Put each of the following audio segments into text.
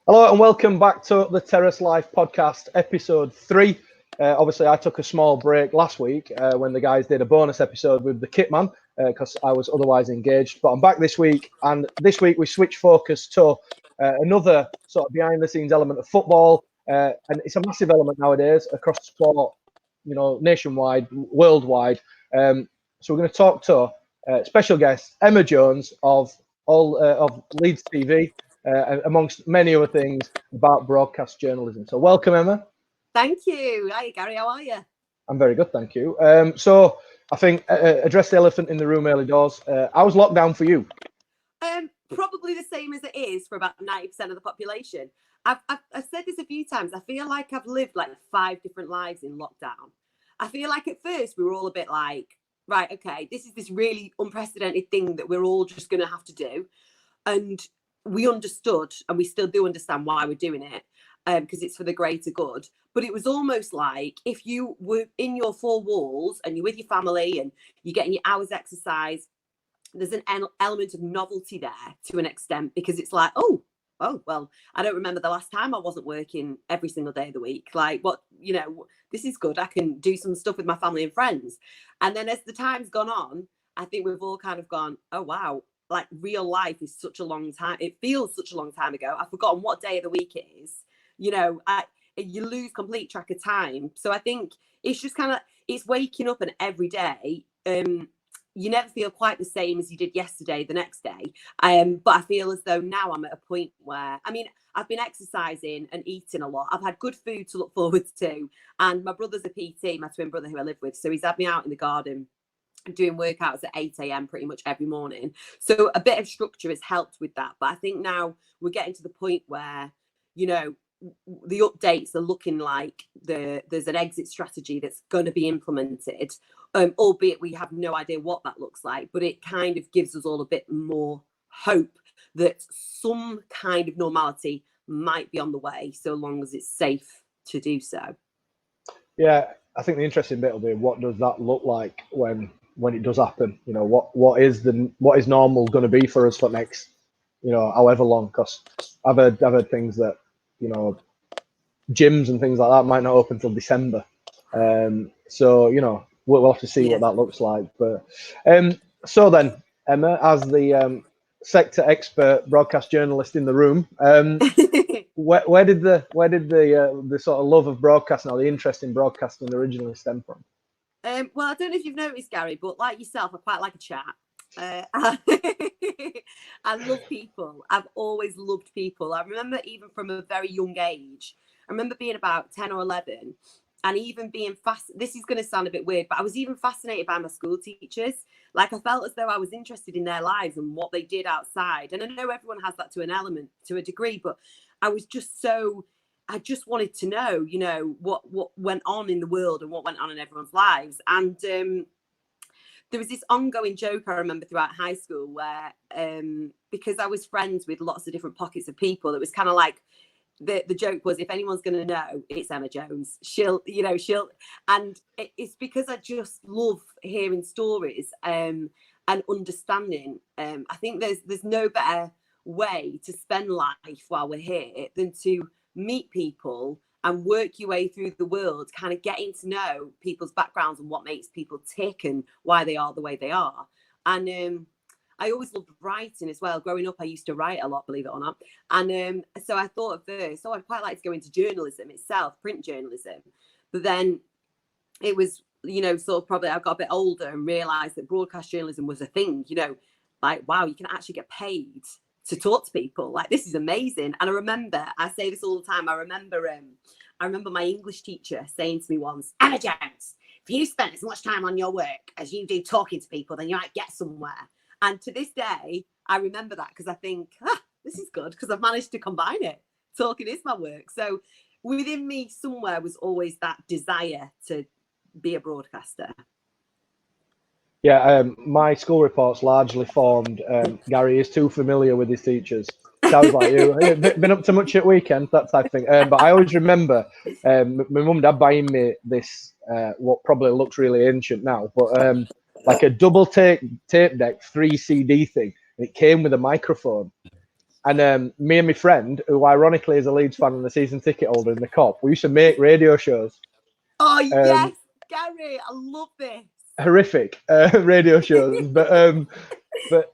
Hello and welcome back to the Terrace Life Podcast, episode 3. Obviously, I took a small break last week when the guys did a bonus episode with the Kitman because I was otherwise engaged. But I'm back this week, and this week we switch focus to another sort of behind-the-scenes element of football, and it's a massive element nowadays across sport, nationwide, worldwide. So we're going to talk to special guest Emma Jones of Leeds TV. Amongst many other things about broadcast journalism. So welcome, Emma. Thank you. Hi, Gary. How are you? I'm very good, thank you. So I think address the elephant in the room early doors. How was lockdown for you? Probably the same as it is for about 90% of the population. I've said this a few times. I feel like I've lived like 5 different lives in lockdown. I feel like at first we were all a bit like, right, okay, this is this really unprecedented thing that we're all just going to have to do. And we understood, and we still do understand why we're doing it, because it's for the greater good. But it was almost like if you were in your 4 walls and you're with your family and you're getting your hours exercise, there's an element of novelty there to an extent, because it's like, oh, well, I don't remember the last time I wasn't working every single day of the week. Like, this is good. I can do some stuff with my family and friends. And then as the time's gone on, I think we've all kind of gone, oh, wow. Like, real life is such a long time. It feels such a long time ago. I've forgotten what day of the week it is. You lose complete track of time. So I think it's just kind of, it's waking up, and every day, you never feel quite the same as you did yesterday, the next day. But I feel as though now I'm at a point where, I've been exercising and eating a lot. I've had good food to look forward to. And my brother's a PT, my twin brother who I live with. So he's had me out in the garden doing workouts at 8 a.m. pretty much every morning. So a bit of structure has helped with that. But I think now we're getting to the point where, the updates are looking like there's an exit strategy that's going to be implemented, albeit we have no idea what that looks like. But it kind of gives us all a bit more hope that some kind of normality might be on the way, so long as it's safe to do so. Yeah, I think the interesting bit will be, what does that look like when it does happen? What is normal going to be for us for next, however long? Because I've heard things that, gyms and things like that might not open till December. So we'll have to see what that looks like. But so then, Emma, as the sector expert broadcast journalist in the room, where did the sort of love of broadcasting, or the interest in broadcasting, originally stem from? Well, I don't know if you've noticed, Gary, but like yourself, I quite like a chat. I love people. I've always loved people. I remember even from a very young age, I remember being about 10 or 11 and even being this is going to sound a bit weird, but I was even fascinated by my school teachers. Like, I felt as though I was interested in their lives and what they did outside. And I know everyone has that to an element, to a degree, but I was just I just wanted to know, what went on in the world and what went on in everyone's lives. And there was this ongoing joke I remember throughout high school where, because I was friends with lots of different pockets of people, it was kind of like, the joke was, if anyone's going to know, it's Emma Jones. She'll, and it's because I just love hearing stories and understanding. I think there's no better way to spend life while we're here than to meet people and work your way through the world, kind of getting to know people's backgrounds and what makes people tick and why they are the way they are. And I always loved writing as well. Growing up, I used to write a lot, believe it or not. And so I thought at first, I'd quite like to go into journalism itself, print journalism. But then it was, sort of probably I got a bit older and realised that broadcast journalism was a thing, like, wow, you can actually get paid to talk to people. Like, this is amazing. And I remember, I say this all the time, I remember my English teacher saying to me once, Emma Jones, if you spend as much time on your work as you do talking to people, then you might get somewhere. And to this day, I remember that because I think, this is good because I've managed to combine it. Talking is my work. So within me somewhere was always that desire to be a broadcaster. Yeah, my school reports largely formed, Gary is too familiar with his teachers. Sounds like you. Been up to much at weekend, that type of thing. But I always remember my mum and dad buying me this, what probably looks really ancient now, but like a double tape deck 3 CD thing. And it came with a microphone. And me and my friend, who ironically is a Leeds fan and a season ticket holder in the Cop, we used to make radio shows. Oh, yes, Gary, I love this. Horrific radio shows. But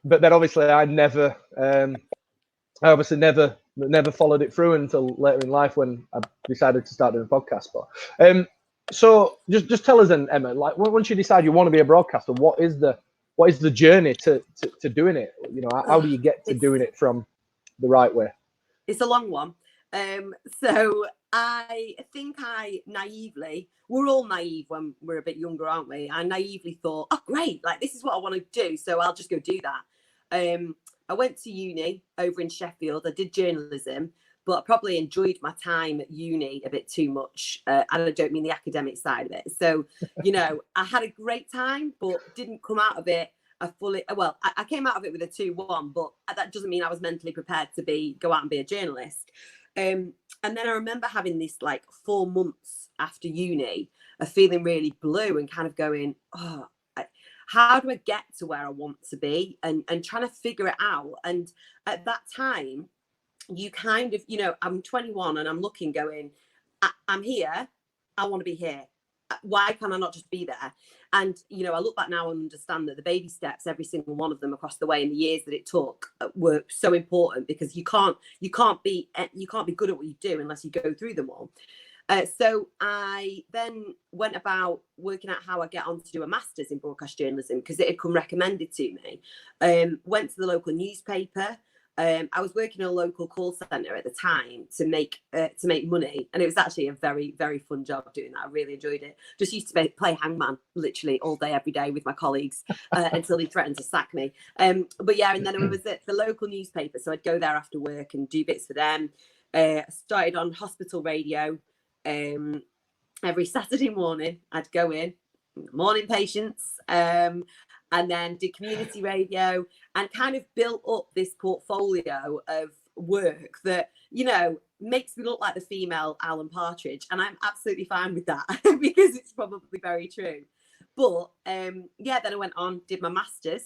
then obviously I obviously never followed it through until later in life when I decided to start doing podcasts. But so just tell us then, Emma, like once you decide you want to be a broadcaster, what is the journey to doing it? You know, how do you get to doing it from the right way? It's a long one. So I think we're all naive when we're a bit younger, aren't we? I naively thought, oh, great, like this is what I want to do, so I'll just go do that. I went to uni over in Sheffield. I did journalism, but I probably enjoyed my time at uni a bit too much. And I don't mean the academic side of it. So, you know, I had a great time, but didn't come out of it I came out of it with a 2-1, but that doesn't mean I was mentally prepared to go out and be a journalist. And then I remember having this like 4 months after uni of feeling really blue and kind of going, oh, how do I get to where I want to be, and trying to figure it out. And at that time, you kind of, you know, I'm 21 and I'm looking going, I'm here. I want to be here. Why can I not just be there? And, you know, I look back now and understand that the baby steps, every single one of them across the way, and the years that it took were so important, because you can't be good at what you do unless you go through them all. So I then went about working out how I get on to do a master's in broadcast journalism, because it had come recommended to me. Went to the local newspaper. I was working in a local call centre at the time to make money, and it was actually a very, very fun job doing that. I really enjoyed it. Just used to play hangman literally all day, every day with my colleagues until they threatened to sack me. But yeah, and then I was at the local newspaper, so I'd go there after work and do bits for them. Started on hospital radio. Every Saturday morning, I'd go in, morning patients, and then did community radio, and kind of built up this portfolio of work that, you know, makes me look like the female Alan Partridge. And I'm absolutely fine with that because it's probably very true. But yeah, then I went on, did my master's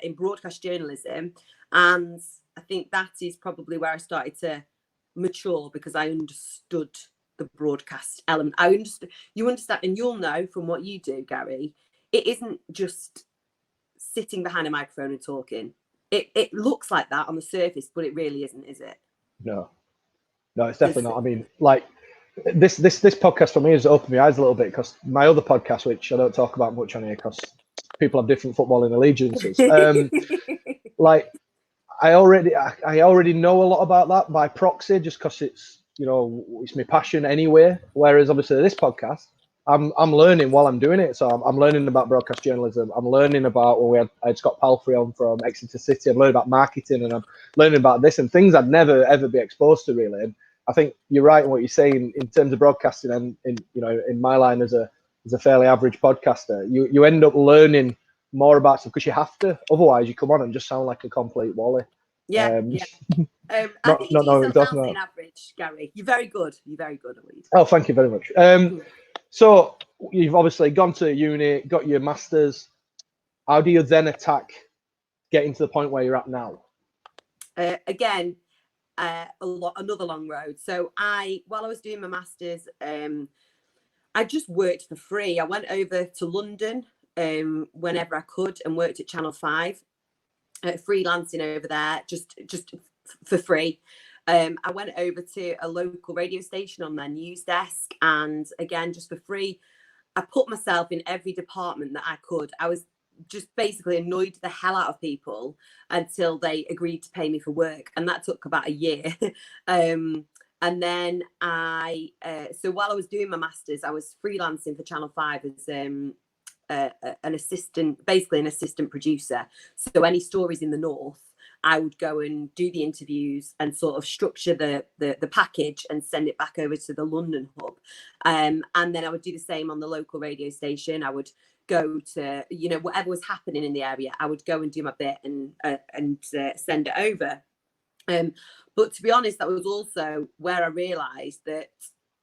in broadcast journalism. And I think that is probably where I started to mature, because I understood the broadcast element. You understand, and you'll know from what you do, Gary, it isn't just sitting behind a microphone and talking. It looks like that on the surface, but it really isn't, is it? No, it's definitely not. I mean, like this podcast for me has opened my eyes a little bit, because my other podcast, which I don't talk about much on here because people have different footballing allegiances, like I already know a lot about that by proxy, just because it's, you know, it's my passion anyway. Whereas obviously this podcast, I'm learning while I'm doing it. So I'm learning about broadcast journalism. I'm learning about, I had Scott Palfrey on from Exeter City. I'm learning about marketing, and I'm learning about this and things I'd never ever be exposed to, really. And I think you're right in what you're saying in terms of broadcasting, and in my line as a fairly average podcaster, you end up learning more about stuff because you have to. Otherwise, you come on and just sound like a complete wally. Yeah. I think you do yourself down to an average, Gary. You're very good. You're very good at what you do. Oh, thank you very much. So you've obviously gone to uni, got your master's. How do you then attack getting to the point where you're at now? Again, another long road. So while I was doing my master's, I just worked for free. I went over to London whenever I could and worked at Channel 5, freelancing over there, just for free. I went over to a local radio station on their news desk, and again, just for free, I put myself in every department that I could. I was just basically annoyed the hell out of people until they agreed to pay me for work, and that took about a year. And then so while I was doing my master's, I was freelancing for Channel 5 as an assistant producer. So any stories in the north, I would go and do the interviews and sort of structure the package and send it back over to the London hub. And then I would do the same on the local radio station. I would go to, whatever was happening in the area, I would go and do my bit and send it over. But to be honest, that was also where I realised that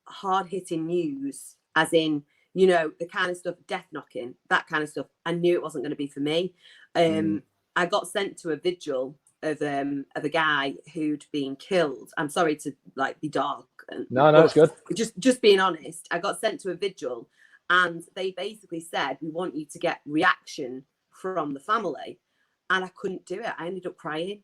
hard-hitting news, as in, the kind of stuff, death knocking, that kind of stuff, I knew it wasn't going to be for me. I got sent to a vigil of a guy who'd been killed. I'm sorry to like be dark. No, it's good. Just being honest, I got sent to a vigil, and they basically said, we want you to get reaction from the family. And I couldn't do it. I ended up crying.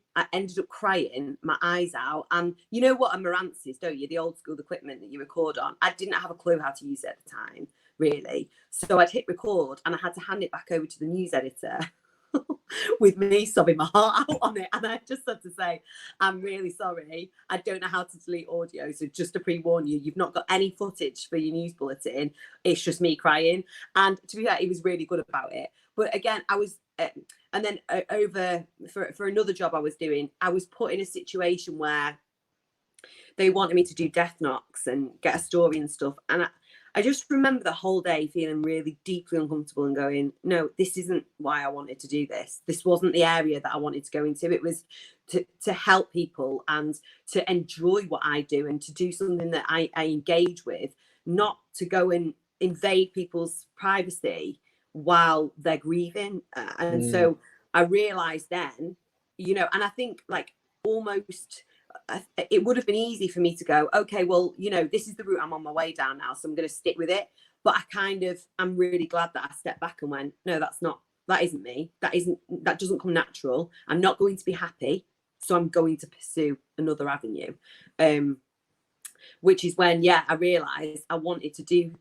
My eyes out. And you know what a Marantz is, don't you? The old school equipment that you record on. I didn't have a clue how to use it at the time, really. So I'd hit record and I had to hand it back over to the news editor with me sobbing my heart out on it. And I just had to say, I'm really sorry. I don't know how to delete audio. So just to pre-warn you, you've not got any footage for your news bulletin. It's just me crying. And to be fair, he was really good about it. But again, I was... and then over for another job I was doing, I was put in a situation where they wanted me to do death knocks and get a story and stuff. And I just remember the whole day feeling really deeply uncomfortable and going, no, this isn't why I wanted to do this. This wasn't the area that I wanted to go into. It was to help people and to enjoy what I do and to do something that I engage with, not to go and invade people's privacy while they're grieving. And so I realized then, you know, and I think like almost it would have been easy for me to go, okay, well, you know, this is the route I'm on my way down now, so I'm going to stick with it. But I'm really glad that I stepped back and went, no, that isn't me. That doesn't come natural. I'm not going to be happy. So I'm going to pursue another avenue. Which is when, I realized I wanted to do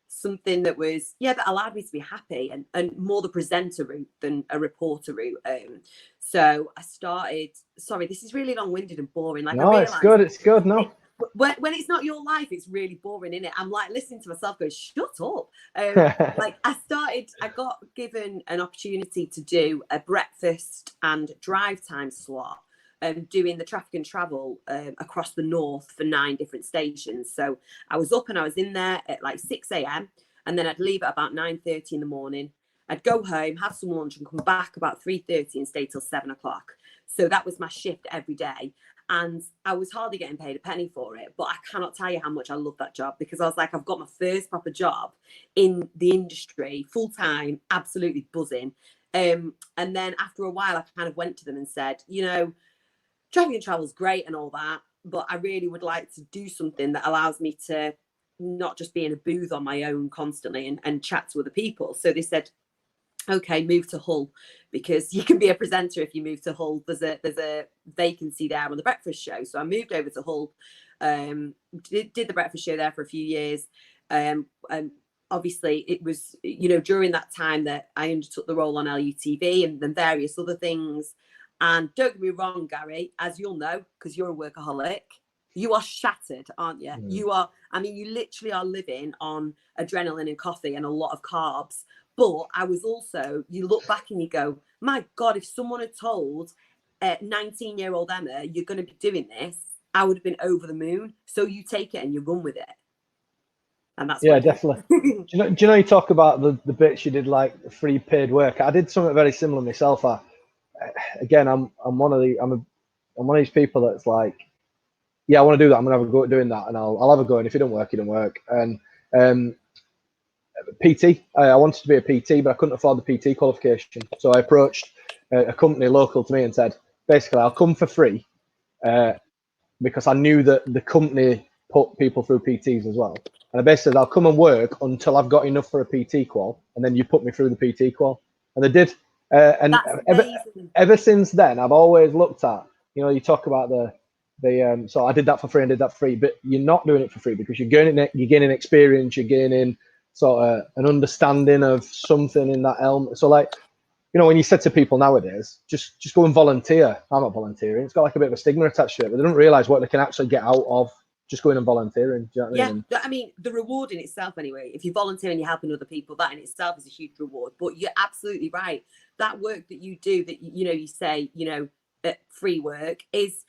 something that was that allowed me to be happy and more the presenter route than a reporter route. So I started, sorry, this is really long-winded and boring. Like, no, it's good. No, when it's not your life, it's really boring, isn't it? I'm like listening to myself go, shut up. Like I got given an opportunity to do a breakfast and drive time slot, doing the traffic and travel across the north for 9 different stations. So I was up and I was in there at like 6 a.m. and then I'd leave at about 9:30 in the morning. I'd go home, have some lunch and come back about 3:30 and stay till 7 o'clock. So that was my shift every day. And I was hardly getting paid a penny for it, but I cannot tell you how much I love that job, because I was like, I've got my first proper job in the industry, full time, absolutely buzzing. And then after a while, I kind of went to them and said, you know, traffic and travel is great and all that, but I really would like to do something that allows me to not just be in a booth on my own constantly and chat to other people. So they said, okay, move to Hull, because you can be a presenter if you move to Hull. There's a vacancy there on the breakfast show. So I moved over to Hull, did the breakfast show there for a few years. And obviously it was, you know, during that time that I undertook the role on LUTV and then various other things. And don't get me wrong, Gary, as you'll know, because you're a workaholic, you are shattered, aren't you? You are, I mean, you literally are living on adrenaline and coffee and a lot of carbs. But I was also, you look back and you go, my God, if someone had told 19-year-old Emma, you're going to be doing this, I would have been over the moon. So you take it and you run with it. And that's definitely. do you know you talk about the bits you did, like free paid work? I did something very similar myself. Again, I'm one of these people that's like, I want to do that. I'm gonna have a go at doing that, and I'll have a go. And if it don't work, it don't work. And PT, I wanted to be a PT, but I couldn't afford the PT qualification. So I approached a company local to me and said, basically, I'll come for free, because I knew that the company put people through PTs as well. And I basically said, I'll come and work until I've got enough for a PT qual, and then you put me through the PT qual. And they did. And ever since then, I've always looked at, you know, you talk about so I did that for free and did that for free, but you're not doing it for free because you're gaining experience, you're gaining sort of an understanding of something in that element. So like, you know, when you said to people nowadays, just go and volunteer. I'm not volunteering. It's got like a bit of a stigma attached to it, but they don't realize what they can actually get out of just going and volunteering. Do you know what I mean? I mean, the reward in itself anyway, if you volunteer and you're helping other people, that in itself is a huge reward. But you're absolutely right. That work that you do, that, you know, you say, you know, free work it's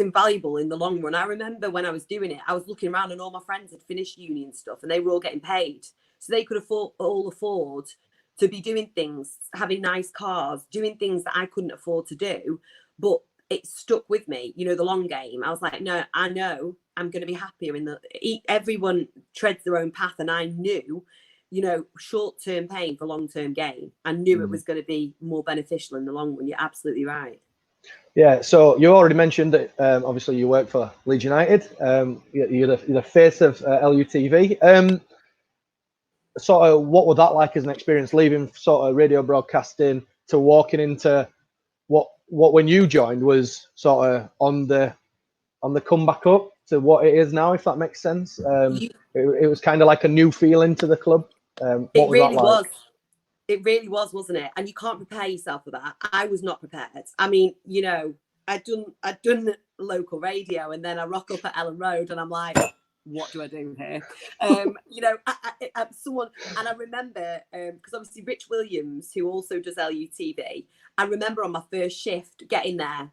invaluable in the long run. I remember when I was doing it, I was looking around and all my friends had finished uni and stuff and they were all getting paid. So they could afford to be doing things, having nice cars, doing things that I couldn't afford to do. But it stuck with me, you know, the long game. I was like, no, I know I'm going to be happier everyone treads their own path. And I knew, you know, short-term pain for long-term gain. I knew it was going to be more beneficial in the long run. You're absolutely right. Yeah, so you already mentioned that obviously you work for Leeds United. You're the face of LUTV. Sort of, what was that like as an experience, leaving sort of radio broadcasting to walking into what when you joined was sort of on the comeback up to what it is now, if that makes sense. It was kind of like a new feeling to the club. What was that like? It really was, wasn't it? And you can't prepare yourself for that. I was not prepared. I mean, you know, I'd done local radio, and then I rock up at Ellen Road, and I'm like, what do I do here? You know, someone, and I remember because obviously Rich Williams, who also does LUTV, I remember on my first shift getting there,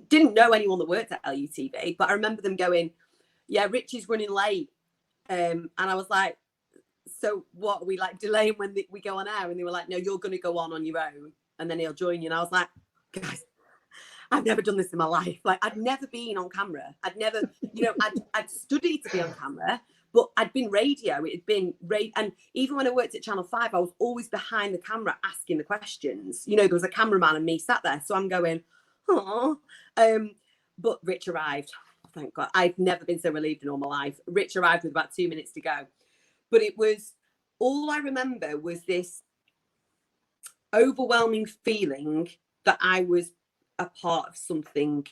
didn't know anyone that worked at LUTV, but I remember them going, "Yeah, Rich is running late," and I was like, so what, are we like delaying when we go on air? And they were like, no, you're going to go on your own, and then he'll join you. And I was like, guys, I've never done this in my life. Like, I'd never been on camera. I'd never, you know, I'd studied to be on camera, but I'd been radio. It had been radio. And even when I worked at Channel 5, I was always behind the camera asking the questions. You know, there was a cameraman and me sat there. So I'm going, oh. But Rich arrived. Thank God. I've never been so relieved in all my life. Rich arrived with about 2 minutes to go. But it was, all I remember was this overwhelming feeling that I was a part of something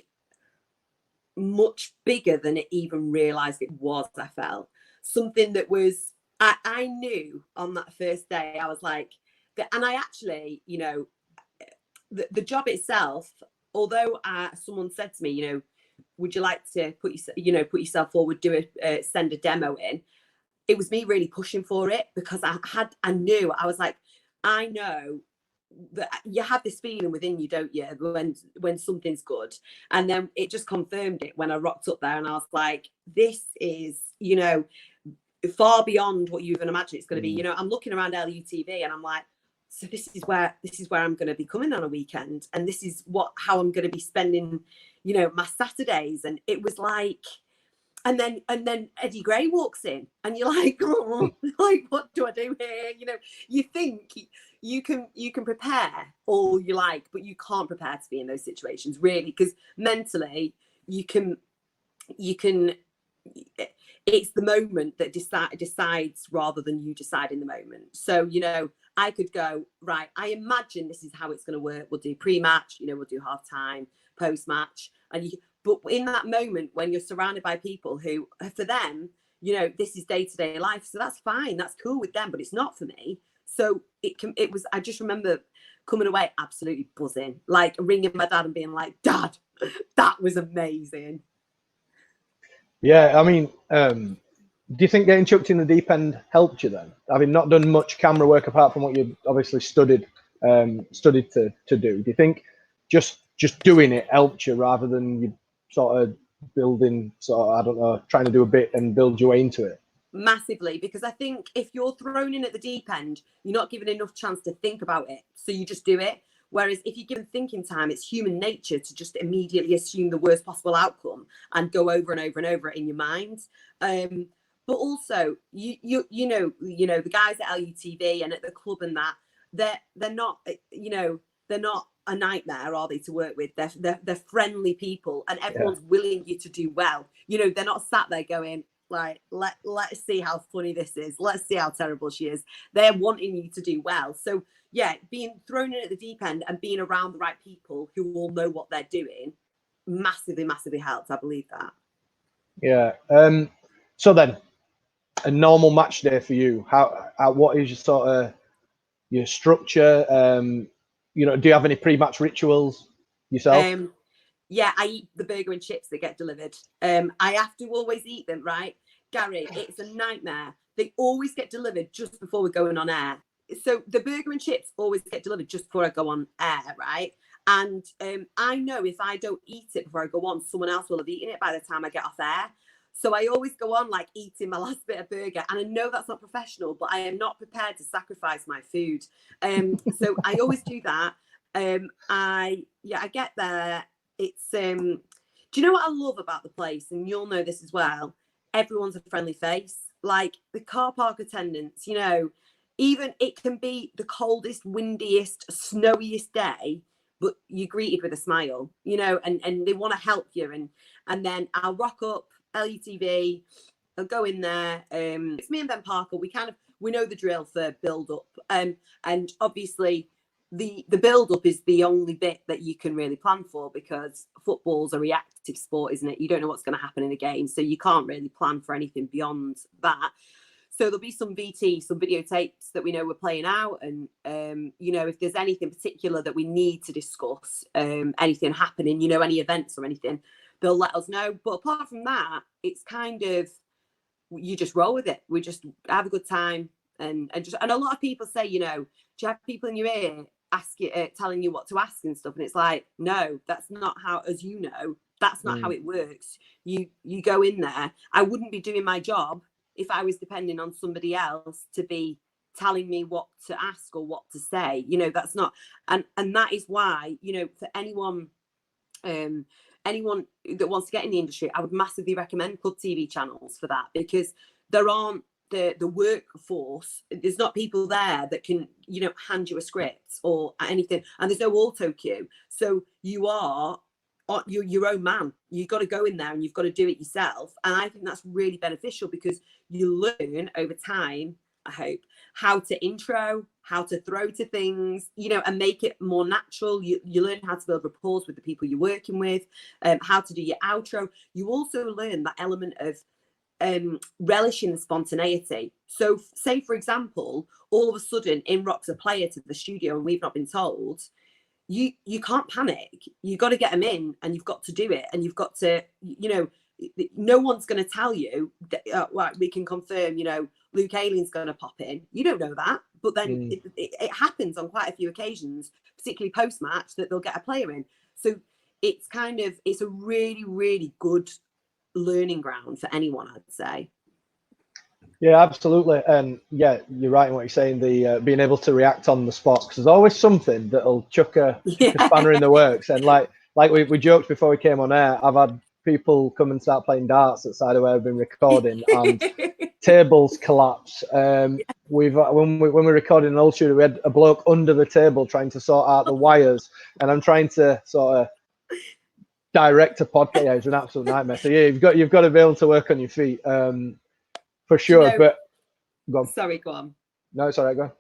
much bigger than it even realised it was. I felt something that was, I knew on that first day, I was like, and I actually, you know, the job itself, although someone said to me, you know, would you like to put yourself forward, send a demo in? It was me really pushing for it, because I knew, I was like, I know that you have this feeling within you, don't you, when something's good. And then it just confirmed it when I rocked up there, and I was like, this is, you know, far beyond what you even imagine it's going to be. You know, I'm looking around LUTV and I'm like, so this is where I'm going to be coming on a weekend, and this is how I'm going to be spending, you know, my Saturdays. And it was like, and then Eddie Gray walks in, and you're like, oh, like, what do I do here? You know, you think you can prepare all you like, but you can't prepare to be in those situations, really, because mentally you can. It's the moment that decides rather than you decide in the moment. So, you know, I could go, right, I imagine this is how it's going to work. We'll do pre-match, you know, we'll do half-time, post-match, but in that moment when you're surrounded by people who, for them, you know, this is day-to-day life, so that's fine, that's cool with them, but it's not for me. So I just remember coming away absolutely buzzing, like ringing my dad and being like, Dad, that was amazing. Yeah, I mean, do you think getting chucked in the deep end helped you then? Having not done much camera work apart from what you obviously studied to do. Do you think just doing it helped you rather than you sort of building, I don't know, trying to do a bit and build your way into it? Massively, because I think if you're thrown in at the deep end, you're not given enough chance to think about it, so you just do it. Whereas if you're given thinking time, it's human nature to just immediately assume the worst possible outcome and go over and over and over it in your mind. But also, you know, the guys at LUTV and at the club and that, they're not, you know, they're not a nightmare, are they, to work with? They're friendly people, and everyone's willing you to do well. You know, they're not sat there going, like, let's see how funny this is. Let's see how terrible she is. They're wanting you to do well. So yeah, being thrown in at the deep end and being around the right people who all know what they're doing massively, massively helps. I believe that. Yeah. So then, a normal match day for you, what is your sort of your structure? You know, do you have any pre-match rituals yourself? Yeah, I eat the burger and chips that get delivered. I have to always eat them, right? Gary, it's a nightmare. They always get delivered just before we're going on air. So the burger and chips always get delivered just before I go on air, right? And I know if I don't eat it before I go on, someone else will have eaten it by the time I get off air. So I always go on like eating my last bit of burger. And I know that's not professional, but I am not prepared to sacrifice my food. So I always do that. I get there. It's do you know what I love about the place? And you'll know this as well. Everyone's a friendly face. Like the car park attendants, you know, even it can be the coldest, windiest, snowiest day. but you're greeted with a smile, you know, and they want to help you. And then I'll rock up LUTV, I'll go in there. It's me and Ben Parker. We know the drill for build up. And obviously the build up is the only bit that you can really plan for, because football's a reactive sport, isn't it? You don't know what's going to happen in a game, so you can't really plan for anything beyond that. So there'll be some VT, some videotapes that we know we're playing out. And, you know, if there's anything particular that we need to discuss, anything happening, you know, any events or anything, they'll let us know. But apart from that, it's kind of, you just roll with it. We just have a good time. And a lot of people say, you know, do you have people in your ear telling you what to ask and stuff? And it's like, no, that's not how, as you know, that's not how it works. You go in there. I wouldn't be doing my job if I was depending on somebody else to be telling me what to ask or what to say. You know, that's not, and that is why, you know, for anyone that wants to get in the industry, I would massively recommend Club TV channels for that, because there aren't the workforce. There's not people there that can, you know, hand you a script or anything, and there's no auto cue. So you're your own man. You've got to go in there and you've got to do it yourself. And I think that's really beneficial, because you learn over time, I hope, how to intro, how to throw to things, you know, and make it more natural. You learn how to build rapport with the people you're working with, how to do your outro. You also learn that element of relishing the spontaneity. So say, for example, all of a sudden in rocks a player to the studio and we've not been told, you can't panic. You got to get them in, and you've got to do it, and you've got to, you know, no one's going to tell you that, right, we can confirm, you know, Luke Ayling's going to pop in. You don't know that, but then it happens on quite a few occasions, particularly post-match, that they'll get a player in. So it's a really, really good learning ground for anyone, I'd say. Yeah, absolutely. And yeah, you're right in what you're saying, the being able to react on the spot, because there's always something that'll chuck a spanner in the works. And like we joked before we came on air, I've had people come and start playing darts outside of where I've been recording, and tables collapse. When we were recording an old studio, we had a bloke under the table trying to sort out the wires, and I'm trying to sort of direct a podcast. Yeah, it's an absolute nightmare. So yeah, you've got to be able to work on your feet. For sure, you know, but go on. Sorry, go on. No, it's all right, go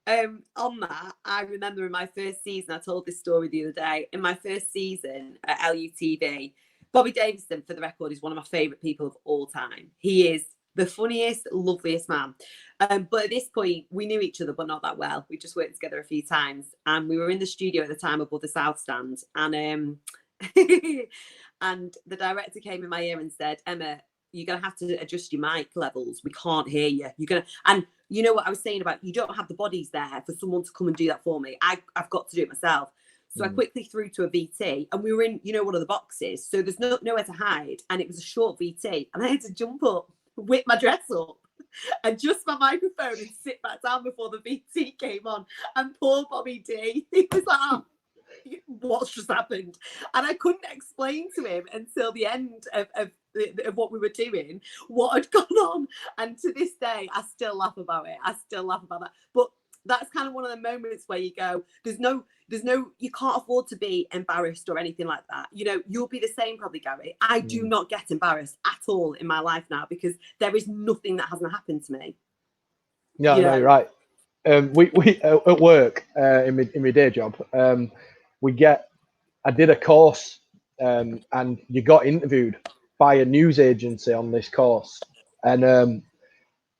on. On that, I remember in my first season, I told this story the other day. In my first season at LUTV, Bobby Davison, for the record, is one of my favourite people of all time. He is the funniest, loveliest man. But at this point, we knew each other, but not that well. We just worked together a few times, and we were in the studio at the time above the South Stand, and and the director came in my ear and said, "Emma, you're going to have to adjust your mic levels. We can't hear you. And you know what I was saying about, you don't have the bodies there for someone to come and do that for me. I've got to do it myself." So I quickly threw to a VT, and we were in, you know, one of the boxes. So there's nowhere to hide. And it was a short VT. And I had to jump up, whip my dress up, adjust my microphone and sit back down before the VT came on. And poor Bobby D, he was like, "Oh, what's just happened?" And I couldn't explain to him until the end of what we were doing, what had gone on. And to this day, I still laugh about it. I still laugh about that. But that's kind of one of the moments where you go, there's no, you can't afford to be embarrassed or anything like that. You know, you'll be the same probably, Gary. I do not get embarrassed at all in my life now, because there is nothing that hasn't happened to me. Yeah, no, you're right. We at work, in my day job, I did a course, and you got interviewed by a news agency on this course, and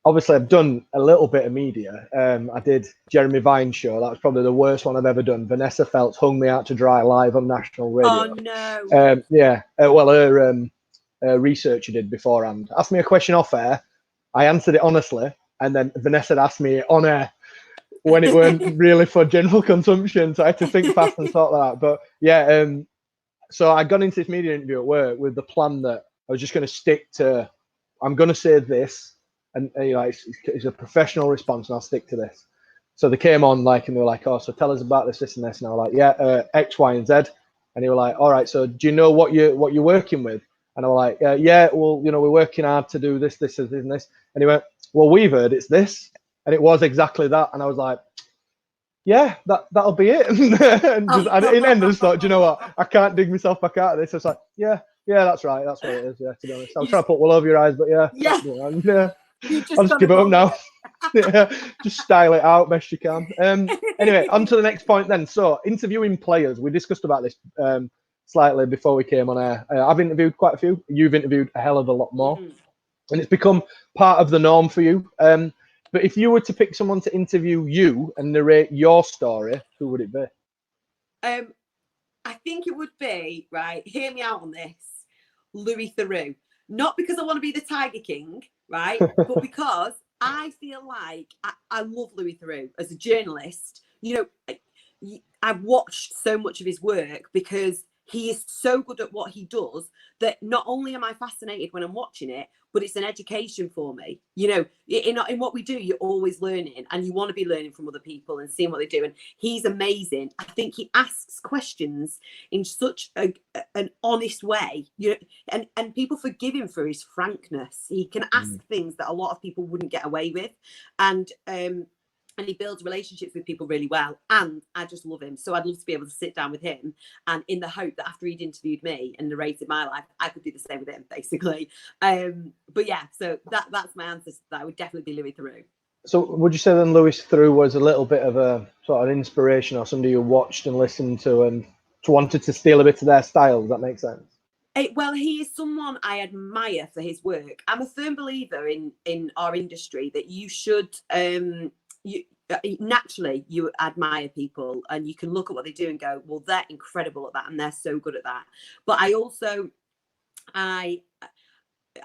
obviously I've done a little bit of media. I did Jeremy Vine's show. That was probably the worst one I've ever done. Vanessa Feltz hung me out to dry live on national radio. Oh no. Well, her researcher did beforehand. Asked me a question off air. I answered it honestly, and then Vanessa asked me on air when it weren't really for general consumption. So I had to think fast and sort that out. But yeah, so I got into this media interview at work with the plan that I was just going to stick to, I'm going to say this, and you know, it's a professional response, and I'll stick to this. So they came on and they were like, "Oh, so tell us about this, and this." And I was like, "Yeah, X, Y, and Z." And they were like, "All right, so do you know what you're working with?" And I was like, "Yeah, well, you know, we're working hard to do this, this, and this." And he went, "Well, we've heard it's this," and it was exactly that. And I was like, yeah, that'll be it. And just, in the end, I just thought, do you know what? I can't dig myself back out of this. I was like, yeah, that's right. That's what it is. Yeah, to be honest, I was trying to put wool over your eyes, but yeah. I'll just give it up now. Yeah, just style it out best you can. Anyway, on to the next point then. So, interviewing players. We discussed about this slightly before we came on air. I've interviewed quite a few. You've interviewed a hell of a lot more. And it's become part of the norm for you. But if you were to pick someone to interview you and narrate your story, who would it be? I think it would be, right, hear me out on this, Louis Theroux. Not because I want to be the Tiger King, right, but because I feel like I love Louis Theroux as a journalist. You know, I've watched so much of his work because he is so good at what he does that not only am I fascinated when I'm watching it, but it's an education for me. You know, in what we do, you're always learning and you want to be learning from other people and seeing what they do. And he's amazing. I think he asks questions in such an honest way, you know, and people forgive him for his frankness. He can ask things that a lot of people wouldn't get away with. And he builds relationships with people really well. And I just love him. So I'd love to be able to sit down with him and in the hope that after he'd interviewed me and narrated my life, I could do the same with him, basically. But yeah, so that's my answer. That would definitely be Louis Theroux. So would you say then Louis Theroux was a little bit of a sort of inspiration or somebody you watched and listened to and wanted to steal a bit of their style? Does that make sense? Well, he is someone I admire for his work. I'm a firm believer in our industry that you should... naturally you admire people and you can look at what they do and go, well, they're incredible at that and they're so good at that. But I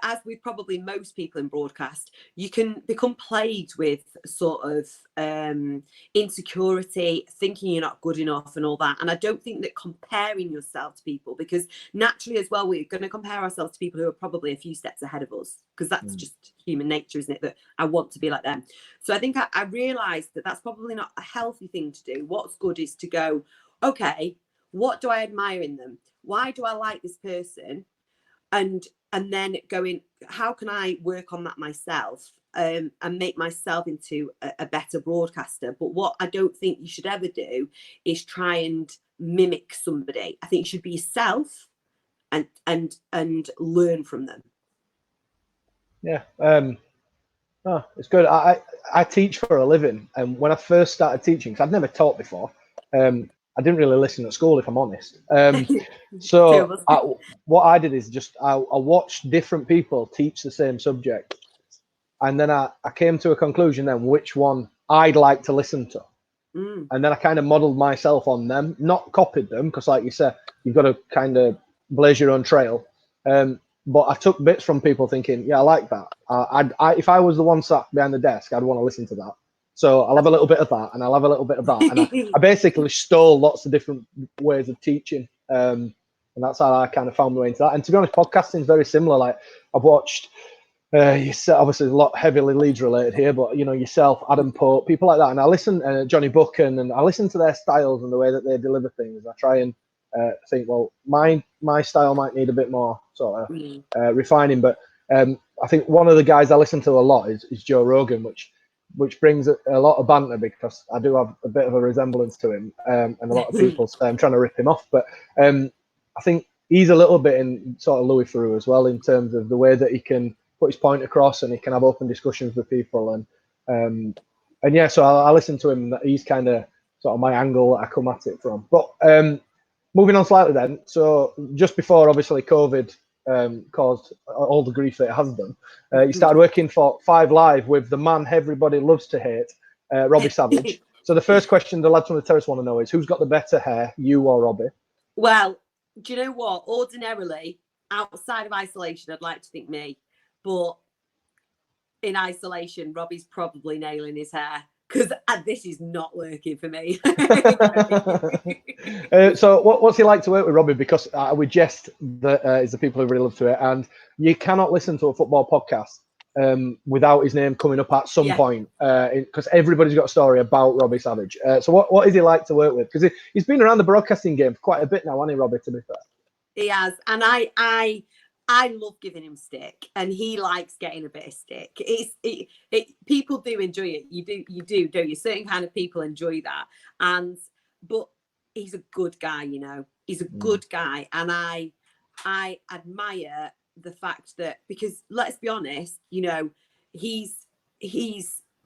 as with probably most people in broadcast, you can become plagued with sort of insecurity, thinking you're not good enough and all that. And I don't think that comparing yourself to people, because naturally as well, we're going to compare ourselves to people who are probably a few steps ahead of us, because that's just human nature, isn't it? That I want to be like them. So I think I realised that that's probably not a healthy thing to do. What's good is to go, okay, what do I admire in them? Why do I like this person? And then going, how can I work on that myself and make myself into a better broadcaster? But what I don't think you should ever do is try and mimic somebody. I think you should be yourself and learn from them. Yeah. It's good. I teach for a living, and when I first started teaching, because I'd never taught before, I didn't really listen at school, if I'm honest. So what I did is just I watched different people teach the same subject, and then I came to a conclusion then which one I'd like to listen to, and then I kind of modelled myself on them, not copied them, because like you said, you've got to kind of blaze your own trail. But I took bits from people thinking, yeah, I like that. If I was the one sat behind the desk, I'd want to listen to that. So I'll have a little bit of that, and I'll have a little bit of that. And I basically stole lots of different ways of teaching. And that's how I kind of found my way into that. And to be honest, podcasting is very similar. Like I've watched, obviously a lot heavily Leeds related here, but you know, yourself, Adam Pope, people like that. And I listen, Johnny Buchan, and I listen to their styles and the way that they deliver things. I try and think, well, my style might need a bit more sort of refining. But I think one of the guys I listen to a lot is Joe Rogan, which brings a lot of banter, because I do have a bit of a resemblance to him, and a lot of people trying to rip him off. But I think he's a little bit in sort of Louis Theroux as well, in terms of the way that he can put his point across and he can have open discussions with people. And yeah, so I listen to him. He's kind of sort of my angle that I come at it from. But moving on slightly then. So just before, obviously, COVID caused all the grief that it has done, you started working for 5 Live with the man everybody loves to hate, Robbie Savage. So the first question the lads from the Terrace want to know is, who's got the better hair, you or Robbie? Well, do you know what? Ordinarily, outside of isolation, I'd like to think me. But in isolation, Robbie's probably nailing his hair, because this is not working for me. So what's he like to work with, Robbie? Because we jest that is the people who really love to it, and you cannot listen to a football podcast without his name coming up at some point, because everybody's got a story about Robbie Savage. So what is he like to work with? Because he's been around the broadcasting game for quite a bit now, hasn't he, Robbie, to be fair? He has. And I I love giving him stick, and he likes getting a bit of stick. People do enjoy it. You do, don't you? Certain kind of people enjoy that, but he's a good guy, you know. He's a good guy, and I admire the fact that, because let's be honest, you know, he's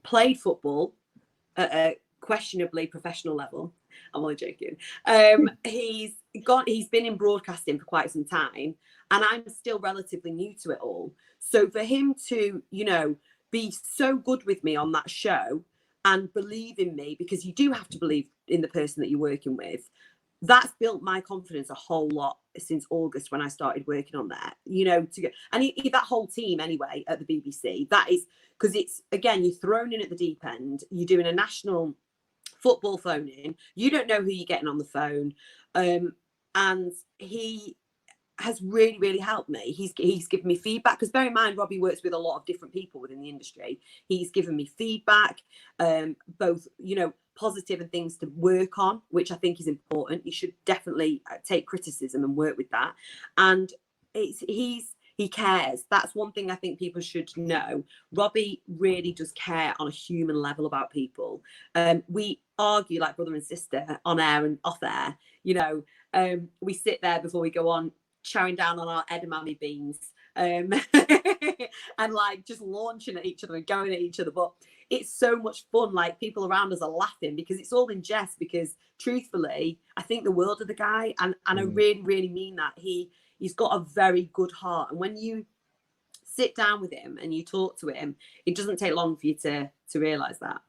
played football at a questionably professional level. I'm only joking. He's been in broadcasting for quite some time, and I'm still relatively new to it all. So for him to, you know, be so good with me on that show and believe in me, because you do have to believe in the person that you're working with, that's built my confidence a whole lot since August when I started working on that, you know, and that whole team anyway at the BBC. That is because it's, again, you're thrown in at the deep end. You're doing a national football phone in. You don't know who you're getting on the phone. And he has really, really helped me. He's given me feedback, because bear in mind, Robbie works with a lot of different people within the industry. He's given me feedback, both, you know, positive and things to work on, which I think is important. You should definitely take criticism and work with that. And he cares. That's one thing I think people should know. Robbie really does care on a human level about people. We argue like brother and sister on air and off air. You know, we sit there before we go on, chowing down on our edamame beans, and like just launching at each other and going at each other. But it's so much fun. Like, people around us are laughing because it's all in jest, because truthfully, I think the world of the guy, and I really, really mean that. He's got a very good heart. And when you sit down with him and you talk to him, it doesn't take long for you to realise that.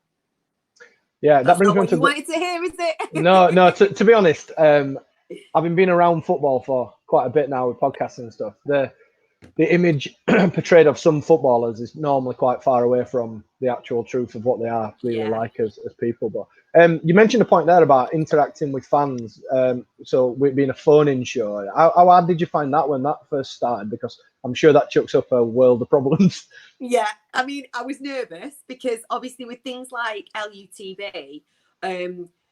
Yeah, that brings me on to what you wanted to hear, is it? No. To be honest, I've been around football for quite a bit now with podcasting and stuff. The image portrayed of some footballers is normally quite far away from the actual truth of what they are really like as people. But you mentioned a point there about interacting with fans. So with being a phone-in show, how hard did you find that when that first started? Because I'm sure that chucks up a world of problems. Yeah, I mean, I was nervous because obviously with things like LUTV,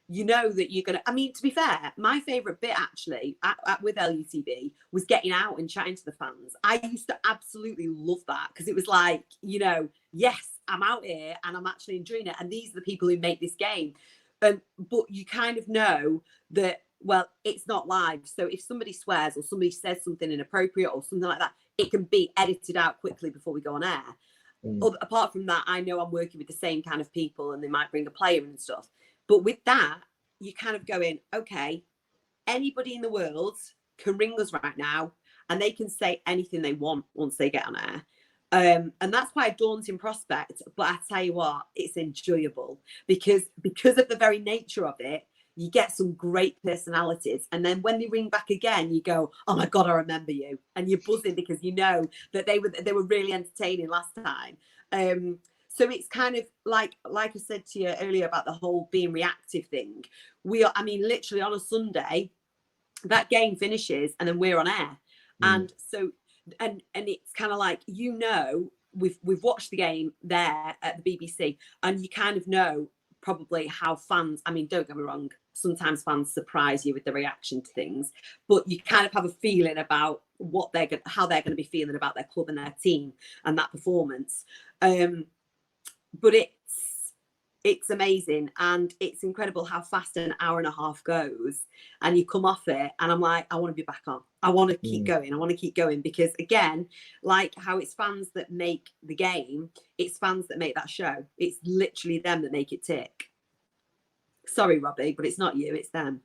you know that you're going to, I mean, to be fair, my favourite bit actually with LUTV was getting out and chatting to the fans. I used to absolutely love that, because it was like, you know, yes, I'm out here and I'm actually enjoying it. And these are the people who make this game. But you kind of know that, well, it's not live. So if somebody swears or somebody says something inappropriate or something like that, it can be edited out quickly before we go on air. Apart from that, I know I'm working with the same kind of people, and they might bring a player and stuff. But with that, you kind of go in, okay, anybody in the world can ring us right now and they can say anything they want once they get on air. And that's quite a daunting prospect. But I tell you what, it's enjoyable because of the very nature of it. You get some great personalities. And then when they ring back again, you go, oh my God, I remember you. And you're buzzing because you know that they were really entertaining last time. So it's kind of like I said to you earlier about the whole being reactive thing. I mean, literally on a Sunday, that game finishes and then we're on air. And so, and it's kind of like, you know, we've watched the game there at the BBC, and you kind of know probably how fans, I mean, don't get me wrong, sometimes fans surprise you with the reaction to things, but you kind of have a feeling about how they're going to be feeling about their club and their team and that performance. But it's amazing, and it's incredible how fast an hour and a half goes, and you come off it and I'm like, I want to be back on. I want to keep going, because again, like how it's fans that make the game, it's fans that make that show. It's literally them that make it tick. Sorry, Robbie, but it's not you, it's them.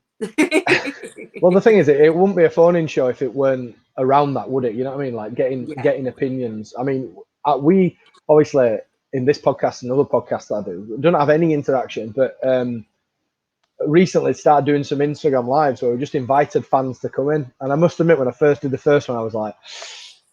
Well, the thing is, it wouldn't be a phone-in show if it weren't around that, would it? You know what I mean? Like getting opinions. I mean, we obviously in this podcast and other podcasts I do, don't have any interaction, but recently started doing some Instagram lives where we just invited fans to come in. And I must admit, when I first did the first one, I was like,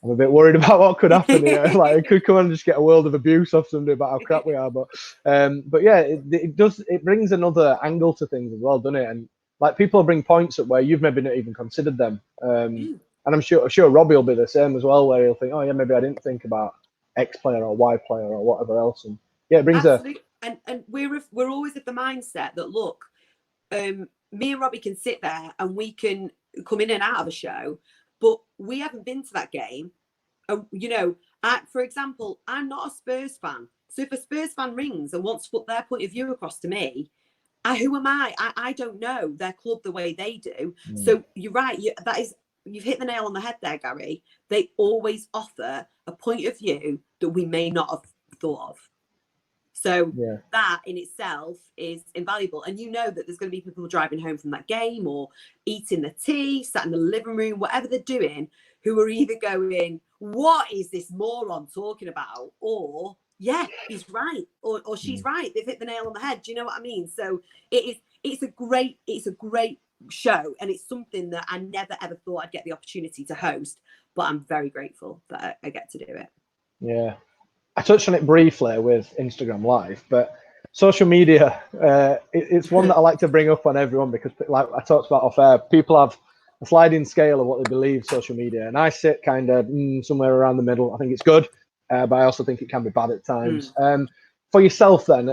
I'm a bit worried about what could happen here. Like, it could come and just get a world of abuse off somebody about how crap we are. But yeah, it brings another angle to things as well, doesn't it? And like, people bring points up where you've maybe not even considered them. And I'm sure Robbie will be the same as well, where he'll think, oh yeah, maybe I didn't think about X player or Y player or whatever else. And yeah, it brings absolutely. And we're always of the mindset that, look, me and Robbie can sit there and we can come in and out of a show, but we haven't been to that game. For example, I'm not a Spurs fan. So if a Spurs fan rings and wants to put their point of view across to me, who am I? I don't know their club the way they do. So you're right. You've hit the nail on the head there, Gary. They always offer a point of view that we may not have thought of. So that in itself is invaluable. And you know that there's going to be people driving home from that game or eating the tea, sat in the living room, whatever they're doing, who are either going, what is this moron talking about? Or, yeah, he's right. Or she's right. They've hit the nail on the head. Do you know what I mean? So it's a great show. And it's something that I never, ever thought I'd get the opportunity to host. But I'm very grateful that I get to do it. Yeah. I touched on it briefly with Instagram Live, but social media, it's one that I like to bring up on everyone because, like I talked about off air, people have a sliding scale of what they believe social media, and I sit kind of somewhere around the middle. I think it's good, but I also think it can be bad at times. For yourself, then,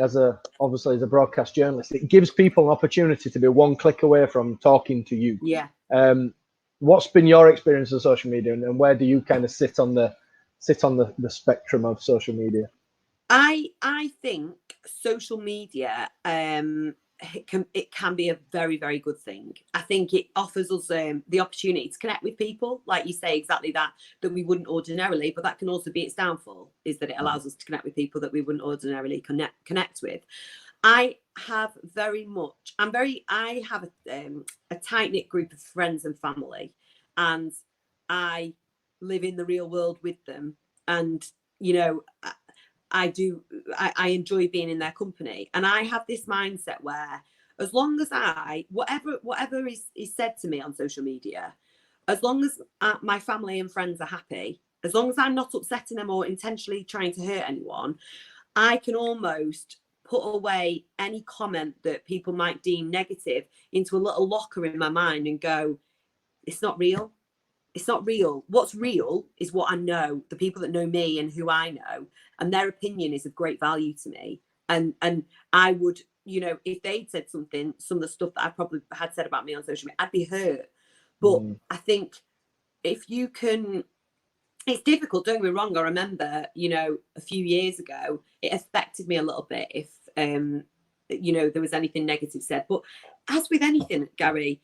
obviously as a broadcast journalist, it gives people an opportunity to be one click away from talking to you. Yeah. What's been your experience of social media, and where do you kind of sit on the spectrum of social media? I think social media it can be a very, very good thing. I think it offers us the opportunity to connect with people, like you say, exactly that we wouldn't ordinarily, but that can also be its downfall, is that it allows us to connect with people that we wouldn't ordinarily connect with. I have a tight-knit group of friends and family, and I live in the real world with them. And, I enjoy being in their company. And I have this mindset where as long as whatever is said to me on social media, as long as my family and friends are happy, as long as I'm not upsetting them or intentionally trying to hurt anyone, I can almost put away any comment that people might deem negative into a little locker in my mind and go, it's not real. It's not real. What's real is what I know, the people that know me and who I know, and their opinion is of great value to me. And I would, if they'd said something, some of the stuff that I probably had said about me on social media, I'd be hurt. But I think if you can, it's difficult, don't get me wrong. I remember, a few years ago, it affected me a little bit if, there was anything negative said. But as with anything, Gary,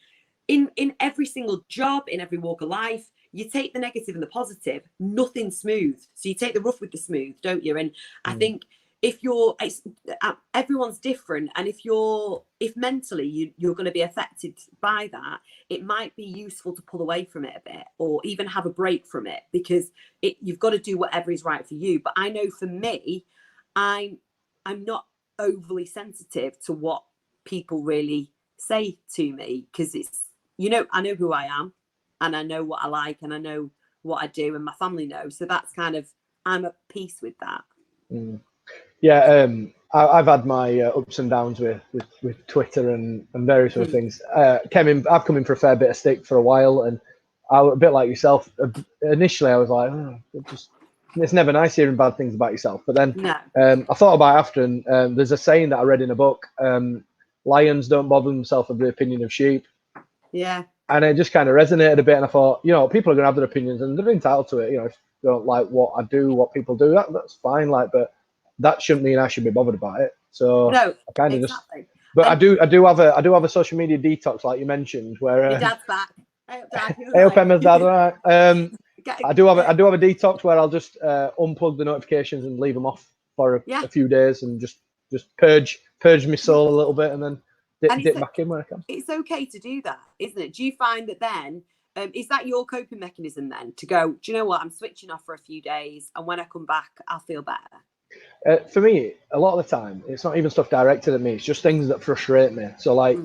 in every single job, in every walk of life, you take the negative and the positive. Nothing's smooth. So you take the rough with the smooth, don't you? And I think if everyone's different, and if mentally you're going to be affected by that, it might be useful to pull away from it a bit, or even have a break from it, because you've got to do whatever is right for you. But I know for me, I'm not overly sensitive to what people really say to me, because it's, I know who I am, and I know what I like, and I know what I do, and my family knows. So that's kind of, I'm at peace with that. Yeah, I've had my ups and downs with Twitter and various other things. I've come in for a fair bit of stick for a while, and a bit like yourself. Initially, I was like, it's never nice hearing bad things about yourself. But then I thought about it after, and there's a saying that I read in a book: lions don't bother themselves with the opinion of sheep. Yeah. And it just kind of resonated a bit, and I thought, people are going to have their opinions, and they're entitled to it. If they don't like what I do, what people do, that's fine. But that shouldn't mean I should be bothered about it. So no, I kind of exactly. But I do have a social media detox, like you mentioned, where your dad's back. I hope Emma's dad, right? I do have a detox where I'll just unplug the notifications and leave them off for a few days, and just purge my soul a little bit, and then dip back in where I can. It's okay to do that, isn't it? Do you find that then, is that your coping mechanism then, to go, do you know what, I'm switching off for a few days, and when I come back, I'll feel better? For me, a lot of the time, it's not even stuff directed at me. It's just things that frustrate me. So like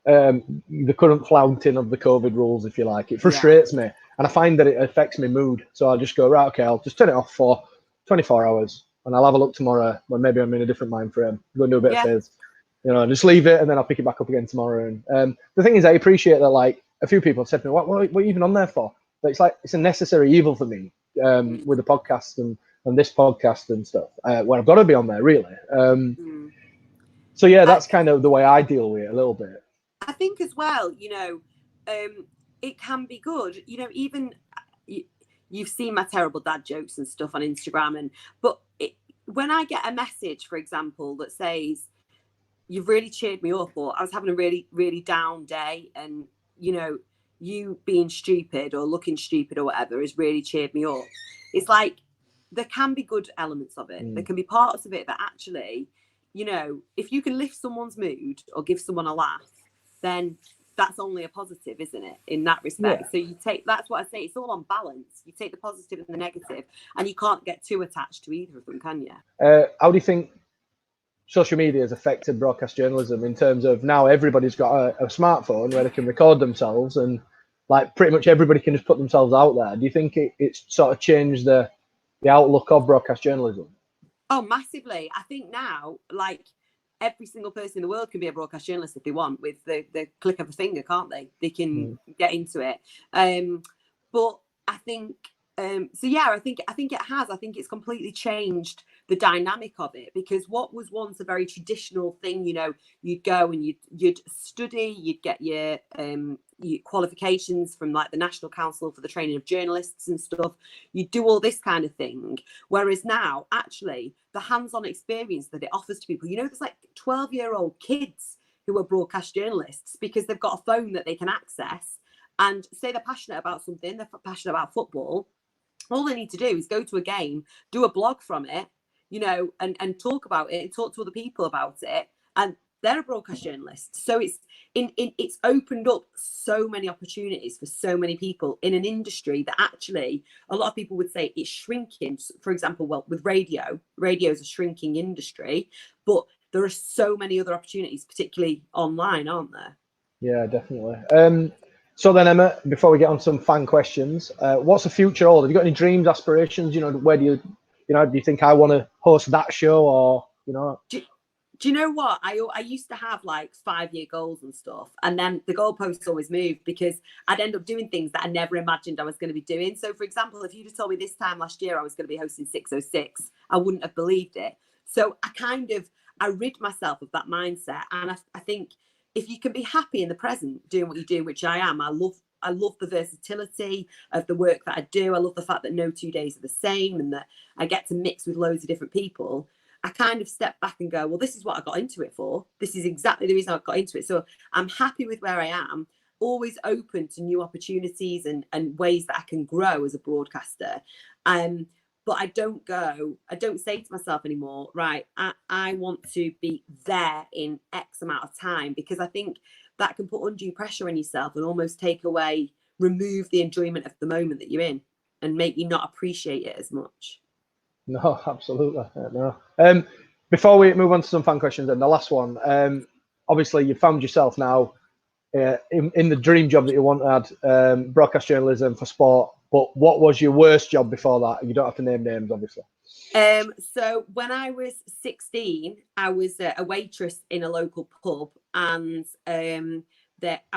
the current flouting of the COVID rules, if you like, it frustrates me. And I find that it affects my mood. So I'll just go, right, okay, I'll just turn it off for 24 hours. And I'll have a look tomorrow when maybe I'm in a different mind frame. Go and do a bit of fizz. Just leave it, and then I'll pick it back up again tomorrow. And the thing is, I appreciate that, like, a few people have said to me, what are you even on there for? But it's like, it's a necessary evil for me with the podcast and this podcast and stuff, where I've got to be on there, really. So, yeah, that's kind of the way I deal with it a little bit. I think as well, it can be good. Even you've seen my terrible dad jokes and stuff on Instagram, but when I get a message, for example, that says, you've really cheered me up, or I was having a really, really down day, and, you know, you being stupid or looking stupid or whatever has really cheered me up. It's like, there can be good elements of it. There can be parts of it that actually, you know, if you can lift someone's mood or give someone a laugh, then that's only a positive, isn't it, in that respect? So you take, that's what I say, it's all on balance. You take the positive and the negative, and you can't get too attached to either of them, can you? How do you think social media has affected broadcast journalism in terms of now everybody's got a smartphone where they can record themselves, and like pretty much everybody can just put themselves out there? Do you think it's sort of changed the outlook of broadcast journalism? Oh, massively. I think now, like, every single person in the world can be a broadcast journalist if they want, with the click of a finger, can't they? They can get into it. But I think, so yeah, I think it has. I think it's completely changed the dynamic of it, because what was once a very traditional thing, you know, you'd go and you'd study, you'd get your qualifications from like the National Council for the Training of Journalists and stuff. You do all this kind of thing. Whereas now, actually, the hands-on experience that it offers to people, you know, there's like 12-year-old kids who are broadcast journalists because they've got a phone that they can access, and say they're passionate about something, they're passionate about football. All they need to do is go to a game, do a blog from it, you know, and talk about it, and talk to other people about it, and they're a broadcast journalist. So it's opened up so many opportunities for so many people in an industry that actually a lot of people would say it's shrinking. For example, well, with radio is a shrinking industry, but there are so many other opportunities, particularly online, aren't there? Yeah, definitely. So then, Emma, before we get on some fan questions, what's the future hold? Have you got any dreams, aspirations? You know, where do you think I want to host that show, or, you know? Do you know what? I used to have like 5-year goals and stuff, and then the goalposts always moved because I'd end up doing things that I never imagined I was going to be doing. So, for example, if you'd have told me this time last year I was going to be hosting 606, I wouldn't have believed it. So I rid myself of that mindset, and I think if you can be happy in the present doing what you do, which I am, I love the versatility of the work that I do. I love the fact that no 2 days are the same, and that I get to mix with loads of different people. I kind of step back and go, well, this is what I got into it for. This is exactly the reason I got into it. So I'm happy with where I am, always open to new opportunities and ways that I can grow as a broadcaster. But I don't say to myself anymore, right, I want to be there in X amount of time, because I think that can put undue pressure on yourself and almost remove the enjoyment of the moment that you're in, and make you not appreciate it as much. No, absolutely. No. Before we move on to some fan questions, and the last one, obviously you found yourself now in the dream job that you wanted, broadcast journalism for sport. But what was your worst job before that? You don't have to name names, obviously. So when I was 16, I was a waitress in a local pub, and I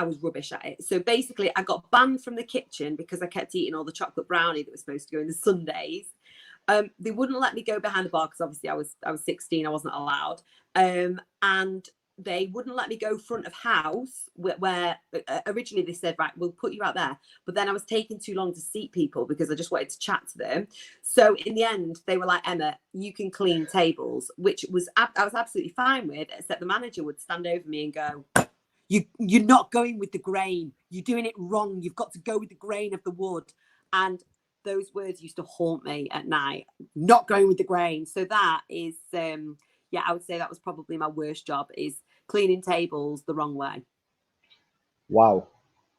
was rubbish at it. So basically, I got banned from the kitchen because I kept eating all the chocolate brownie that was supposed to go in the sundaes. They wouldn't let me go behind the bar because obviously I was 16, I wasn't allowed. And they wouldn't let me go front of house where originally they said, right, we'll put you out there. But then I was taking too long to seat people because I just wanted to chat to them. So in the end, they were like, Emma, you can clean tables, which I was absolutely fine with, except the manager would stand over me and go, you're not going with the grain. You're doing it wrong. You've got to go with the grain of the wood. And those words used to haunt me at night, not going with the grain. So that is, I would say that was probably my worst job, is cleaning tables the wrong way. Wow.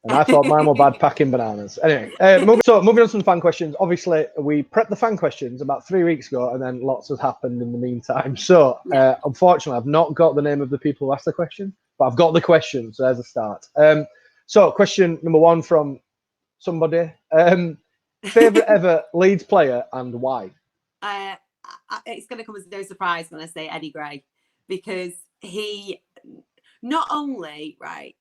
And I thought mine were bad packing bananas. Anyway, moving on to some fan questions. Obviously, we prepped the fan questions about 3 weeks ago, and then lots has happened in the meantime. So, unfortunately, I've not got the name of the people who asked the question, but I've got the question. So there's a start. So question number one from somebody. Favorite ever Leeds player and why? It's going to come as no surprise when I say Eddie Gray, because he not only, right,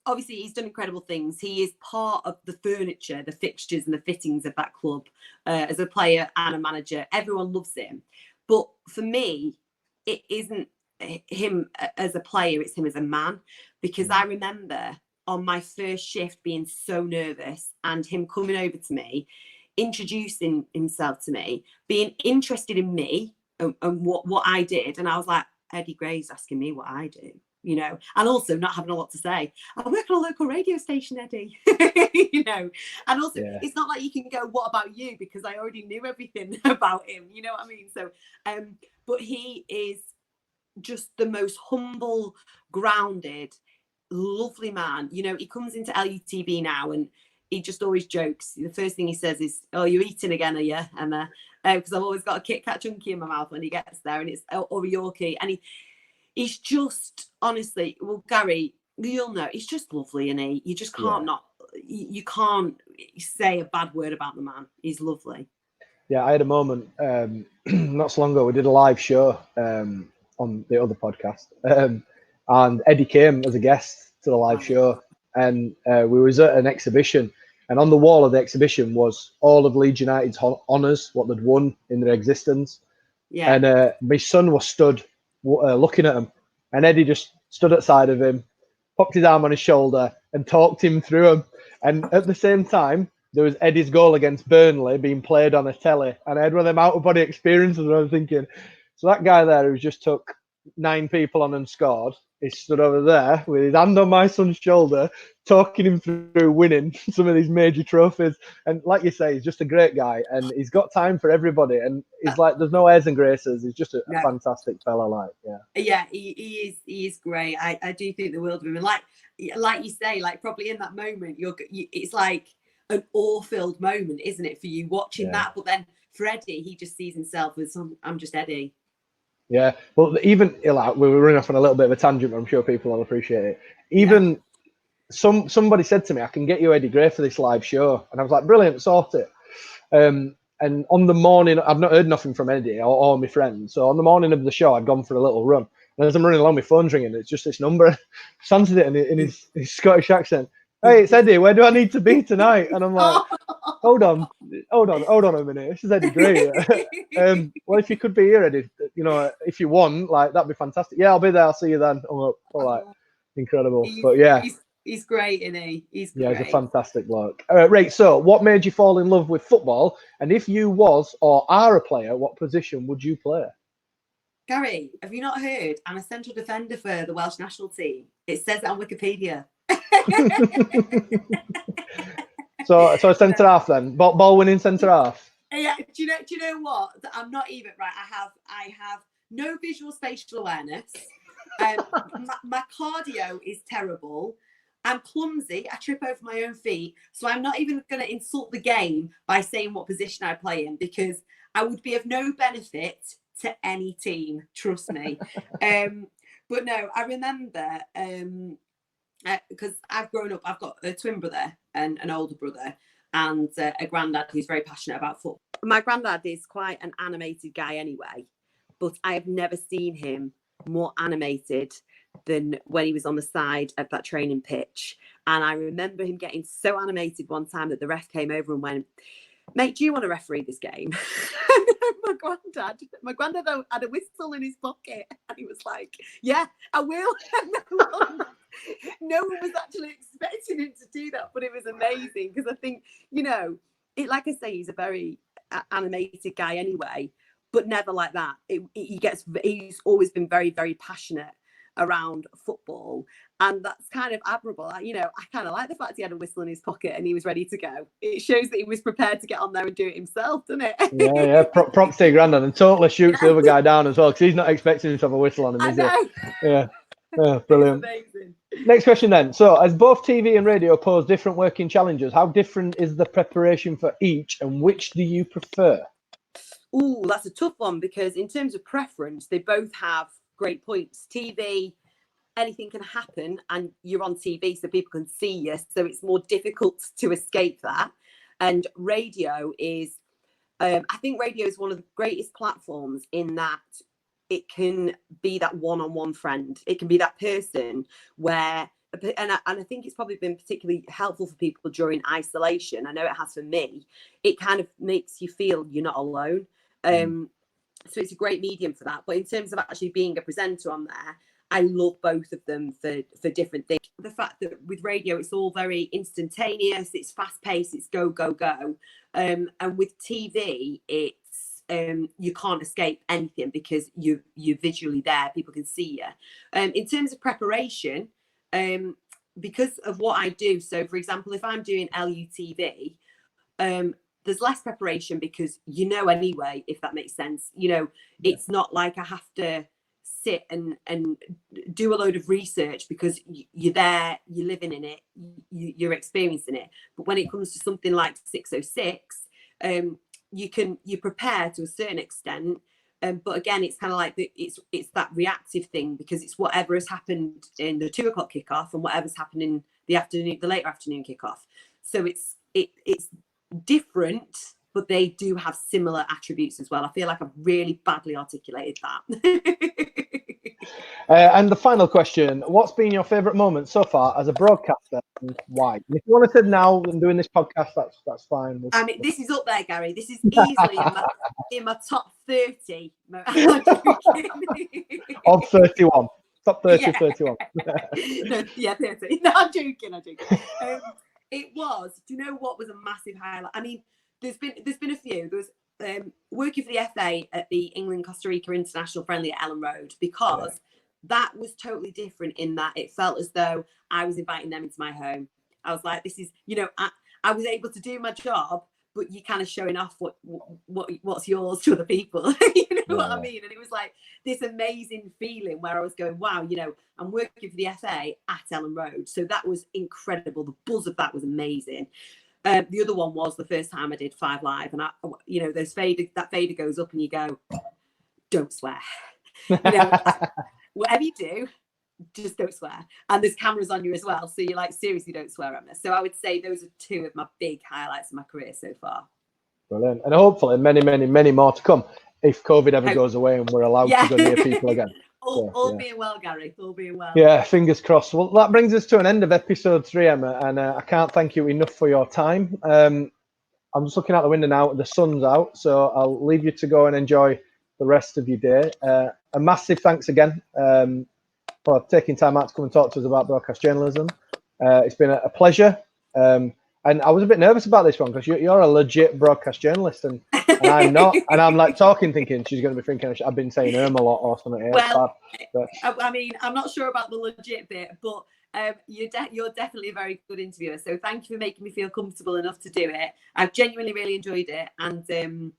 obviously he's done incredible things. He is part of the furniture, the fixtures and the fittings of that club as a player and a manager. Everyone loves him. But for me, it isn't him as a player, it's him as a man, because I remember on my first shift being so nervous, and him coming over to me, introducing himself to me, being interested in me and what I did. And I was like, Eddie Gray's asking me what I do, you know, and also not having a lot to say. I work on a local radio station, Eddie, you know, and also it's not like you can go, what about you? Because I already knew everything about him, you know what I mean? So, but he is just the most humble, grounded, lovely man. You know, he comes into LUTV now and he just always jokes. The first thing he says is, "Oh, you're eating again, are you, Emma?" Because I've always got a Kit Kat chunky in my mouth when he gets there, and it's or a Yorkie, and he's just, honestly, well, Gary, you'll know, he's just lovely, and you just can't you can't say a bad word about the man. He's lovely. Yeah, I had a moment not so long ago. We did a live show on the other podcast, and Eddie came as a guest to the live show, and we was at an exhibition, and on the wall of the exhibition was all of Leeds United's honours, what they'd won in their existence. Yeah. And my son was stood looking at him, and Eddie just stood outside of him, popped his arm on his shoulder, and talked him through him. And at the same time, there was Eddie's goal against Burnley being played on a telly, and I had one of them out-of-body experiences, and I was thinking, so that guy there who just took 9 people on and scored, he stood over there with his hand on my son's shoulder, talking him through winning some of these major trophies. And like you say, he's just a great guy, and he's got time for everybody. And he's like, there's no airs and graces. He's just a fantastic fella. Like, he is great. I do think the world of him. And like you say, like probably in that moment, it's like an awe-filled moment, isn't it, for you watching that? But then for Eddie, he just sees himself as I'm just Eddie. Yeah, well, even like we were running off on a little bit of a tangent, but I'm sure people will appreciate it. Even somebody said to me, "I can get you Eddie Gray for this live show," and I was like, "Brilliant, sort it." And on the morning, I've not heard nothing from Eddie or my friends. So on the morning of the show, I'd gone for a little run, and as I'm running along, my phone's ringing. It's just this number. I answered it in his Scottish accent. "Hey, it's Eddie. Where do I need to be tonight?" And I'm like, hold on a minute. This is Eddie Gray. Well, if you could be here, Eddie, you know, if you want, like, that'd be fantastic. Yeah, I'll be there. I'll see you then. All right. Incredible. But yeah. He's great, isn't he? He's great. Yeah, he's a fantastic bloke. Right, so what made you fall in love with football? And if you was or are a player, what position would you play? Gary, have you not heard? I'm a central defender for the Welsh national team. It says it on Wikipedia. So centre half then, ball winning centre half. Yeah. Do you know what? I'm not even right. I have no visual spatial awareness. My cardio is terrible. I'm clumsy. I trip over my own feet. So I'm not even going to insult the game by saying what position I play in, because I would be of no benefit to any team. Trust me. But no, I remember because I've grown up. I've got a twin brother and an older brother, and a granddad who's very passionate about football. My granddad is quite an animated guy anyway, but I have never seen him more animated than when he was on the side of that training pitch. And I remember him getting so animated one time that the ref came over and went, "Mate, do you want to referee this game?" My granddad had a whistle in his pocket, and he was like, "Yeah, I will." No one was actually expecting him to do that, but it was amazing, because I think, you know, like I say, he's a very animated guy anyway, but never like that. He's always been very, very passionate around football, and that's kind of admirable. You know, I kind of like the fact he had a whistle in his pocket and he was ready to go. It shows that he was prepared to get on there and do it himself, doesn't it? Yeah. Props to your granddad, and totally shoots the other guy down as well, because he's not expecting him to have a whistle on him, is he? Yeah. Brilliant. Next question then. So, as both TV and radio pose different working challenges, how different is the preparation for each, and which do you prefer? Ooh, that's a tough one, because in terms of preference, they both have great points. TV, anything can happen, and you're on TV, so people can see you, so it's more difficult to escape that. And radio is, I think radio is one of the greatest platforms in that it can be that one-on-one friend. It can be that person where, and I think it's probably been particularly helpful for people during isolation. I know it has for me. It kind of makes you feel you're not alone. So it's a great medium for that. But in terms of actually being a presenter on there, I love both of them for different things. The fact that with radio, it's all very instantaneous, it's fast paced, it's go, go, go. And with TV, it's you can't escape anything because you're visually there, people can see you. In terms of preparation, because of what I do, so for example, if I'm doing LUTV, there's less preparation because anyway, if that makes sense. It's not like I have to sit and do a load of research because you're there, you're living in it, you're experiencing it. But when it comes to something like 606, you prepare to a certain extent, but again, it's kind of like it's that reactive thing because it's whatever has happened in the 2 o'clock kickoff and whatever's happened in the later afternoon kickoff. So it's different, but they do have similar attributes as well. I feel like I've really badly articulated that. And the final question, what's been your favourite moment so far as a broadcaster and why? And if you want to say now and doing this podcast, that's fine. I mean, this is up there, Gary. This is easily in my top 30. Of 31. Top 30, yeah. 31. No, yeah, 30. No, I'm joking. It was, do you know what was a massive highlight? I mean, there's been a few. There was working for the FA at the England-Costa Rica International Friendly at Ellen Road, because that was totally different in that it felt as though I was inviting them into my home. I was like, this is, I was able to do my job, but you're kind of showing off what's yours to other people. What I mean? And it was like this amazing feeling where I was going, wow, I'm working for the FA at Ellen Road. So that was incredible. The buzz of that was amazing. The other one was the first time I did 5 Live, and that fader goes up and you go, don't swear. Whatever you do, just don't swear. And there's cameras on you as well, so you're like, seriously, don't swear at me. So I would say those are 2 of my big highlights of my career so far. Brilliant. And hopefully many, many, many more to come if COVID ever goes away and we're allowed to go near people again. All being well, Gary. All being well. Yeah, fingers crossed. Well, that brings us to an end of episode 3, Emma, and I can't thank you enough for your time. I'm just looking out the window now. The sun's out, so I'll leave you to go and enjoy the rest of your day. A massive thanks again for taking time out to come and talk to us about broadcast journalism. It's been a pleasure. And I was a bit nervous about this one because you're a legit broadcast journalist and I'm not. And I'm like thinking she's going to be thinking I've been saying a lot or something. Well, I mean, I'm not sure about the legit bit, but you're definitely a very good interviewer. So thank you for making me feel comfortable enough to do it. I've genuinely really enjoyed it. And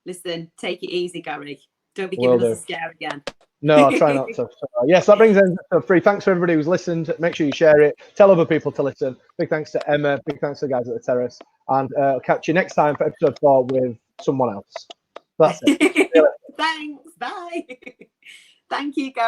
listen, take it easy, Gary. Don't be giving us a scare again. No, I'll try not to. So, yes, that brings us to 3. Thanks for everybody who's listened. Make sure you share it. Tell other people to listen. Big thanks to Emma. Big thanks to the guys at the Terrace. And I'll catch you next time for episode 4 with someone else. That's it. Thanks. Bye. Thank you, Gary.